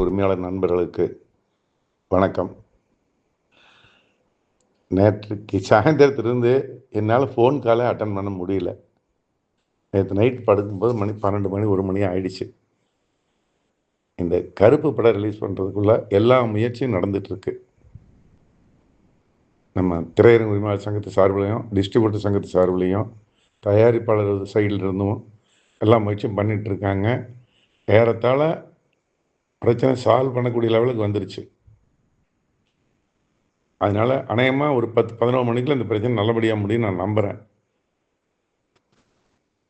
உரிமையாளர் நண்பர்களுக்கு வணக்கம். நேற்றுக்கு சாயந்தரத்திலிருந்து என்னால் ஃபோன் காலை அட்டன் பண்ண முடியல. நேற்று நைட் படுக்கும்போது 12 மணி 1 மணி ஆயிடுச்சு. இந்த கருப்பு படம் ரிலீஸ் பண்ணுறதுக்குள்ள எல்லா முயற்சியும் நடந்துகிட்ருக்கு. நம்ம திரையரங்கு உரிமையாளர் சங்கத்து சார்பிலையும், டிஸ்ட்ரிபியூட்டர் சங்கத்து சார்பிலையும், தயாரிப்பாளர் சைடில் இருந்தும் எல்லா முயற்சியும் பண்ணிகிட்ருக்காங்க. ஏறத்தாழ பிரச்சனை சால்வ் பண்ணக்கூடிய லெவலுக்கு வந்துருச்சு. அதனால் அநேகமாக ஒரு 10-11 மணிக்குள்ள இந்த பிரச்சனை நல்லபடியாக முடியும் நான் நம்புகிறேன்.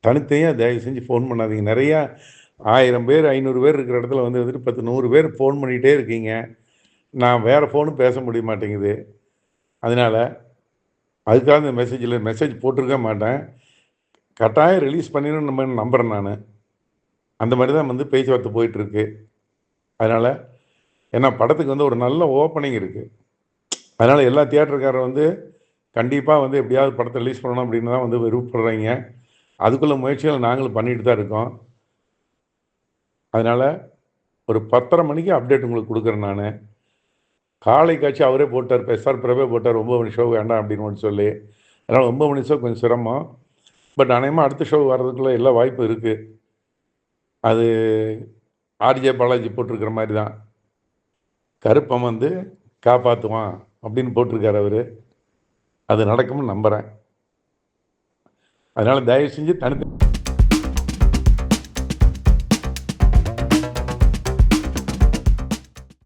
தனித்தனியாக தயவு செஞ்சு ஃபோன் பண்ணாதீங்க. நிறையா 1000 பேர் 500 பேர் இருக்கிற இடத்துல வந்துட்டு 10 100 பேர் ஃபோன் பண்ணிகிட்டே இருக்கீங்க. நான் வேறு ஃபோனும் பேச முடிய மாட்டேங்குது. அதனால் அதுக்காக இந்த மெசேஜ் போட்டிருக்க மாட்டேன். கட்டாயம் ரிலீஸ் பண்ணிடணும்னு நம்ம நம்புகிறேன் நான். அந்த மாதிரி தான் பேச்சுவார்த்தை போயிட்டுருக்கு. அதனால் ஏன்னா படத்துக்கு ஒரு நல்ல ஓப்பனிங் இருக்குது. அதனால் எல்லா தியேட்டருக்காரர் கண்டிப்பாக எப்படியாவது படத்தை ரிலீஸ் பண்ணணும் அப்படின்னு தான் விருப்பப்படுறீங்க. அதுக்குள்ள முயற்சிகள் நாங்களும் பண்ணிட்டு தான் இருக்கோம். அதனால் ஒரு 10:30 மணிக்கு அப்டேட் உங்களுக்கு கொடுக்குறேன் நான். காலை காட்சி அவரே போட்டார், எஸ்ஆர் பிரபே போட்டார் 9 மணி ஷோ வேண்டாம் அப்படின்னு சொல்லி. அதனால் 9 மணி ஷோ கொஞ்சம் சிரமம். பட் அநேகமாக அடுத்த ஷோ வர்றதுக்குள்ள எல்லா வாய்ப்பும் இருக்குது. அது ஆர்ஜே பாலாஜி போட்டிருக்கிற மாதிரி தான். கருப்பம் காப்பாற்றுவான் அப்படின்னு போட்டிருக்காரு அவர். அது நடக்கும்னு நம்புகிறேன். அதனால் தயவு செஞ்சு